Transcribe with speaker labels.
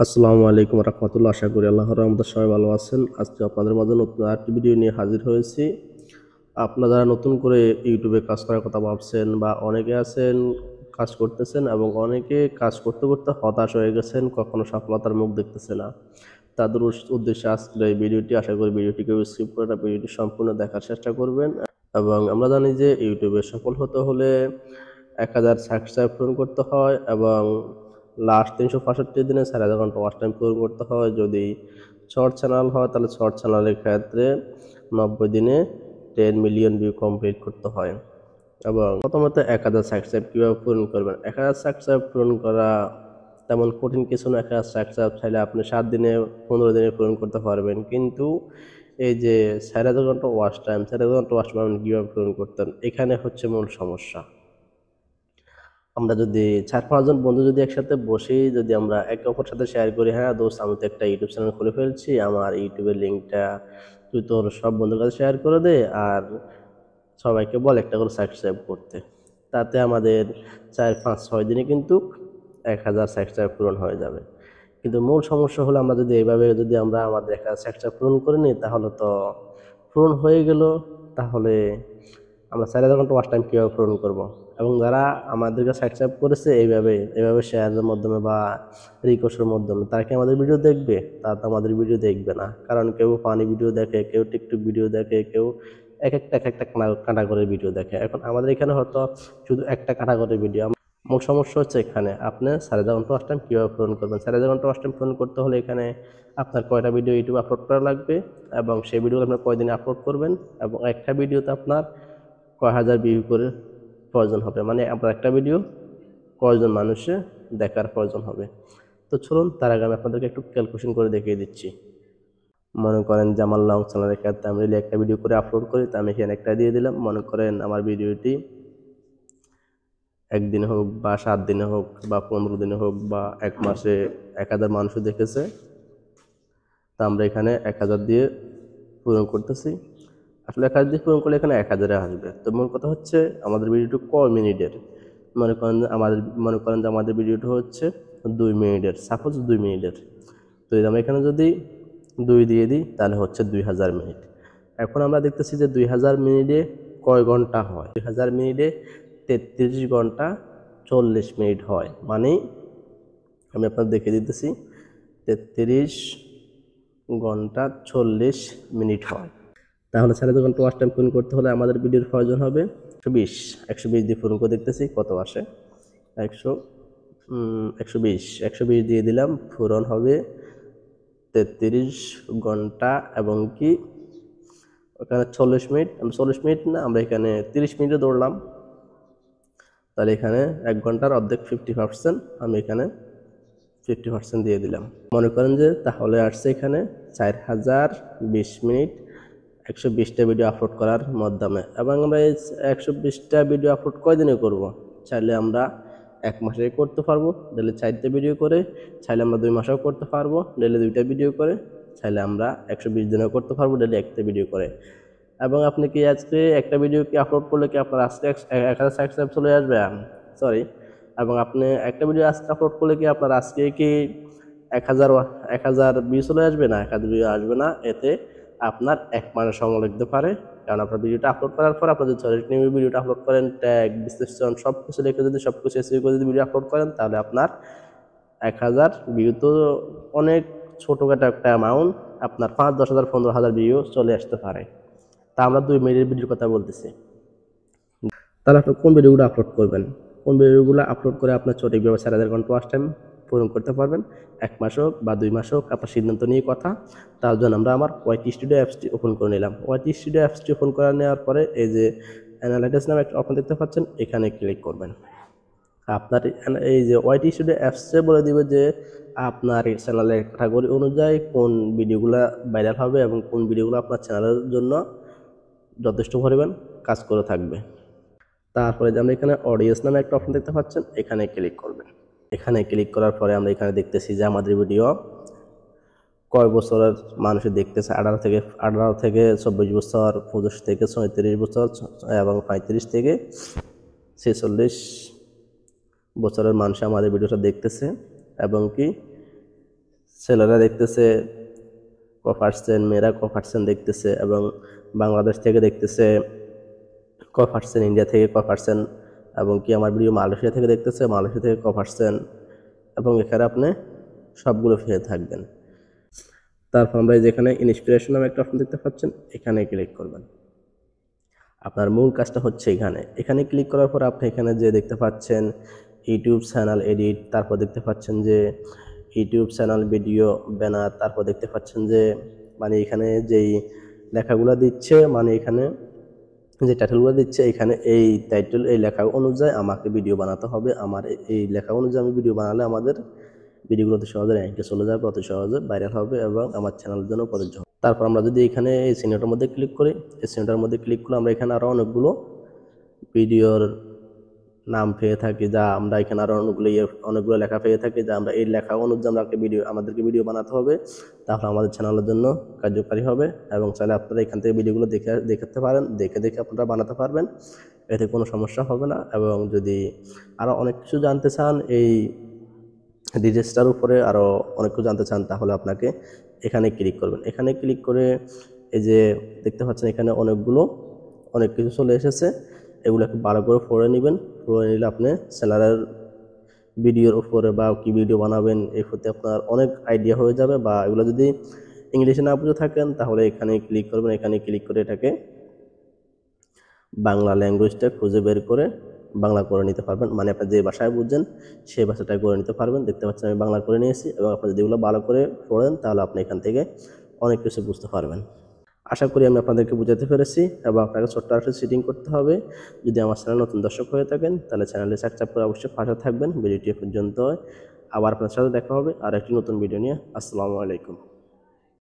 Speaker 1: আসসালামু আলাইকুম রহমতুল্লাহ। আশা করি আল্লাহর রহমতে সবাই ভালো আছেন। আজকে আপনাদের মাঝে নতুন আরেকটি ভিডিও নিয়ে হাজির হয়েছি। আপনারা যারা নতুন করে ইউটিউবে কাজ করার কথা ভাবছেন বা অনেকে আছেন কাজ করতেছেন এবং অনেকে কাজ করতে করতে হতাশ হয়ে গেছেন, কখনো সফলতার মুখ দেখতেছে না। তাদের উদ্দেশ্যে আজকের এই ভিডিওটি। আশা করি ভিডিওটিকে স্কিপ করে না, ভিডিওটি সম্পূর্ণ দেখার চেষ্টা করবেন। এবং আমরা জানি যে ইউটিউবে সফল হতে হলে 1000 সাবস্ক্রাইব পূরণ করতে হয় এবং লাস্ট 365 দিনে 4000 ঘন্টা ওয়াচ টাইম পূরণ করতে হয়। যদি শর্ট চ্যানেল হয় তাহলে শর্ট চ্যানেলের ক্ষেত্রে 90 দিনে 10 মিলিয়ন ভিউ কমপ্লিট করতে হয়। এবং প্রথমত 1000 সাবস্ক্রাইব কীভাবে পূরণ করবেন? 1000 সাবস্ক্রাইব পূরণ করা তেমন কঠিন কিছু না। 1000 সাবস্ক্রাইব চাইলে আপনি 7 দিনে 15 দিনে পূরণ করতে পারবেন। কিন্তু এই যে 4000 ঘন্টা ওয়াচ টাইম, 4000 ঘন্টা ওয়াচ টাইম কীভাবে পূরণ করতেন? এখানে হচ্ছে মূল সমস্যা। আমরা যদি 4-5 জন বন্ধু যদি একসাথে বসি, যদি আমরা একে অপরের সাথে শেয়ার করি, হ্যাঁ দোস্ত আমি তো একটা ইউটিউব চ্যানেল খুলে ফেলছি, আমার ইউটিউবের লিঙ্কটা তুই তোর সব বন্ধুর কাছে শেয়ার করে দে আর সবাইকে বল একটা করে সাবস্ক্রাইব করতে। তাতে আমাদের 4-5-6 দিনে কিন্তু 1000 সাবস্ক্রাইব পূরণ হয়ে যাবে। কিন্তু মূল সমস্যা হলো আমরা যদি এইভাবে যদি আমরা আমাদের 1000 সাবস্ক্রাইব পূরণ করে নিই তাহলে তো পূরণ হয়ে গেল, তাহলে আমরা 4000 ঘন্টা ওয়াচ টাইম কীভাবে পূরণ করব? এবং যারা আমাদেরকে সাবস্ক্রাইব করেছে এইভাবে শেয়ারের মাধ্যমে বা রিকোয়েস্টের মাধ্যমে, তারা কি আমাদের ভিডিও দেখবে? তারা তো আমাদের ভিডিও দেখবে না। কারণ কেউ ফানি ভিডিও দেখে, কেউ টিকটক ভিডিও দেখে, কেউ এক একটা ক্যাটাগরির ভিডিও দেখে। এখন আমাদের এখানে হয়তো শুধু একটা ক্যাটাগরির ভিডিও। মূল সমস্যা হচ্ছে এখানে আপনি 4000 ঘন্টা ওয়াচ টাইম কীভাবে পূরণ করবেন? 4000 ঘন্টা ওয়াচ টাইম পূরণ করতে হলে এখানে আপনার কয়টা ভিডিও ইউটিউবে আপলোড করা লাগবে এবং সেই ভিডিও আপনার কয়দিনে আপলোড করবেন এবং একটা ভিডিওতে আপনার কয় হাজার ভিউ করে প্রয়োজন হবে, মানে আপনার একটা ভিডিও কয়জন মানুষে দেখার প্রয়োজন হবে। তো চলুন তার আগে আমি আপনাদেরকে একটু ক্যালকুলেশন করে দেখিয়ে দিচ্ছি। মনে করেন যে আমার লং চ্যানেলের ক্ষেত্রে আমি যদি একটা ভিডিও করে আপলোড করি, তো আমি এখানে একটা দিয়ে দিলাম। মনে করেন আমার ভিডিওটি একদিনে হোক বা 7 দিনে হোক বা 15 দিনে হোক বা 1 মাসে 1000 মানুষও দেখেছে, তা আমরা এখানে 1000 দিয়ে পূরণ করতেছি। আসলে 1000 দিয়ে পূরণ করলে এখানে 1000 আসবে। তো মূল কথা হচ্ছে আমাদের ভিডিওটি কয় মিনিটের? মনে করেন যে আমাদের ভিডিওটা হচ্ছে 2 মিনিটের, সাপোজ 2 মিনিটের। তো আমরা এখানে যদি 2 দিয়ে দিই তাহলে হচ্ছে 2000 মিনিট। এখন আমরা দেখতেছি যে 2000 মিনিটে কয় ঘন্টা হয়? 2000 মিনিটে 33 ঘন্টা 40 মিনিট হয়। মানে আমি আপনাদের দেখিয়ে দিতেছি, 33 ঘন্টা 40 মিনিট হয়। তাহলে 4000 ঘন্টা ওয়াচ টাইম পূরণ করতে হলে আমাদের ভিডিওর প্রয়োজন হবে 120। 120 দিয়ে পূরণ করে দেখতেছি কত আসে। 120 দিয়ে দিলাম, পূরণ হবে 33 ঘন্টা এবং কি ওখানে 40 মিনিট। 40 মিনিট না, আমরা এখানে 30 মিনিটে ধরলাম। তাহলে এখানে 1 ঘন্টার অর্ধেক 50%, আমি এখানে 50% দিয়ে দিলাম। মনে করেন যে তাহলে আসছে এখানে 4020 মিনিট 120টা ভিডিও আপলোড করার মাধ্যমে। এবং আমরা এই 120টা ভিডিও আপলোড কয়দিনে করব? চাইলে আমরা 1 মাসে করতে পারবো, ডেইলি 4টা ভিডিও করে। চাইলে আমরা 2 মাসেও করতে পারবো, ডেইলি 2টা ভিডিও করে। চাইলে আমরা 120 দিনেও করতে পারবো, ডেইলি 1টা ভিডিও করে। এবং আপনি কি আজকে একটা ভিডিও কি আপলোড করলে কি আপনার আজকে 1000 সাবস্ক্রাইব চলে আসবে? সরি। এবং আপনি একটা ভিডিও আজকে আপলোড করলে কি আপনার আজকে কি 1000 ভিউ চলে আসবে? না, 1000 ভিউ আসবে না। এতে আপনার 1 মাসের সময় লাগতে পারে। কারণ আপনার ভিডিওটা আপলোড করার পর আপনি যদি সলিড নিয়ে ভিডিওটা আপলোড করেন, ট্যাগ, ডিসক্রিপশন সবকিছু লিখে যদি সবকিছু এসইও করে যদি ভিডিও আপলোড করেন, তাহলে আপনার 1000 ভিউ তো অনেক ছোটখাটো একটা অ্যামাউন্ট, আপনার 5-10,000 15,000 ভিউ চলে আসতে পারে। তা আমরা 2 মিনিটের ভিডিওর কথা বলতেছি। তাহলে আপনি কোন ভিডিওগুলো আপলোড করবেন? কোন ভিডিওগুলো আপলোড করে আপনার সঠিকভাবে 4000 ঘন্টা ওয়াচ টাইম পূরণ করতে পারবেন? 1 মাস হোক বা 2 মাস হোক, আপনার সিদ্ধান্ত নিয়ে কথা। তার জন্য আমরা আমার ওয়াইটি স্টুডিও অ্যাপসটি ওপেন করে নিলাম। ওয়াইটি স্টুডিও অ্যাপসটি ওপেন করে নেওয়ার পরে এই যে অ্যানালাইটিক্স নামে একটা অপশন দেখতে পাচ্ছেন, এখানে ক্লিক করবেন। আপনার এই যে ওয়াইটি স্টুডিও অ্যাপসে বলে দিবে যে আপনার চ্যানেলের ক্যাটাগরি অনুযায়ী কোন ভিডিওগুলো ভাইরাল হবে এবং কোন ভিডিওগুলো আপনার চ্যানেলের জন্য যথেষ্ট পরিমাণ কাজ করে থাকবে। তারপরে যে আমরা এখানে অডিয়েন্স নামে একটা অপশন দেখতে পাচ্ছেন, এখানে ক্লিক করবেন। এখানে ক্লিক করার পরে আমরা এখানে দেখতেছি যে আমাদের ভিডিও কয় বছরের মানুষ দেখতেছে। 18 থেকে 24 বছর, 25 থেকে 34 বছর এবং 35 থেকে 46 বছরের মানুষ আমাদের ভিডিওটা দেখতেছে। এবং কি ছেলেরা দেখতেছে ক%, মেয়েরা ক% দেখতেছে, এবং বাংলাদেশ থেকে দেখতেছে ক%, ইন্ডিয়া থেকে ক%, এবং কি আমার ভিডিও মালয়েশিয়া থেকে দেখতেছে, মালয়েশিয়া থেকে ক%, এবং এখানে আপনি সবগুলো পেয়ে থাকবেন। তারপর আমরা যেখানে ইন্সপিরেশন নামে একটা অপশন দেখতে পাচ্ছেন, এখানে ক্লিক করবেন। আপনার মূল কাজটা হচ্ছে এখানে ক্লিক করার পর আপনি এখানে যে দেখতে পাচ্ছেন ইউটিউব চ্যানেল এডিট, তারপর দেখতে পাচ্ছেন যে ইউটিউব চ্যানেল ভিডিও ব্যানার, তারপর দেখতে পাচ্ছেন যে মানে এখানে যেই লেখাগুলো দিচ্ছে, মানে এখানে যে টাইটেলগুলো দিচ্ছে, এখানে এই টাইটেল এই লেখা অনুযায়ী আমাকে ভিডিও বানাতে হবে। আমার এই লেখা অনুযায়ী আমি ভিডিও বানালে আমাদের ভিডিওগুলো অতি সহজে র্যাঙ্কে চলে যাবে, অতি সহজে ভাইরাল হবে এবং আমার চ্যানেলের জন্য প্রযোজ্য হবে। তারপর আমরা যদি এখানে এই সিনেমাটার মধ্যে ক্লিক করি, এই সিনেমাটার মধ্যে ক্লিক করলে আমরা এখানে আরও অনেকগুলো ভিডিওর নাম পেয়ে থাকি, যা আমরা এখানে আরও অনেকগুলো লেখা পেয়ে থাকি, যা আমরা এই লেখা অনুযায়ী আমাদেরকে ভিডিও বানাতে হবে, তাহলে আমাদের চ্যানেলের জন্য কার্যকারী হবে। এবং চাইলে আপনারা এখান থেকে ভিডিওগুলো দেখতে পারেন, দেখে আপনারা বানাতে পারবেন, এতে কোনো সমস্যা হবে না। এবং যদি আরও অনেক কিছু জানতে চান, এই ডিটেলসটার উপরে আরও অনেক কিছু জানতে চান, তাহলে আপনাকে এখানে ক্লিক করবেন। এখানে ক্লিক করে এই যে দেখতে পাচ্ছেন এখানে অনেক কিছু চলে এসেছে, এগুলো একটু ভালো করে পড়ে নেবেন। পড়ে নিলে আপনি চ্যানেলের ভিডিওর উপরে বা কী ভিডিও বানাবেন এই প্রতি আপনার অনেক আইডিয়া হয়ে যাবে। বা এগুলো যদি ইংলিশে না বুঝে থাকেন, তাহলে এখানে ক্লিক করবেন। এখানে ক্লিক করে এটাকে বাংলা ল্যাঙ্গুয়েজটা খুঁজে বের করে বাংলা করে নিতে পারবেন। মানে আপনি যে ভাষায় বুঝছেন সেই ভাষাটাই করে নিতে পারবেন। দেখতে পাচ্ছেন আমি বাংলা করে নিয়েছি, এবং আপনি যদি এগুলো ভালো করে পড়েন, তাহলে আপনি এখান থেকে অনেক কিছু বুঝতে পারবেন। আশা করি আমি আপনাদেরকে বুঝাতে পেরেছি। এবং আপনাকে ছোট্ট একটা সেটিং করতে হবে। যদি আমার চ্যানেল নতুন দর্শক হয়ে থাকেন, তাহলে চ্যানেলটি সাবস্ক্রাইব করে অবশ্যই পাশে থাকবেন। ভিডিওটি পর্যন্ত আবার আপনার সাথে দেখা হবে আর একটি নতুন ভিডিও নিয়ে। আসসালামু আলাইকুম।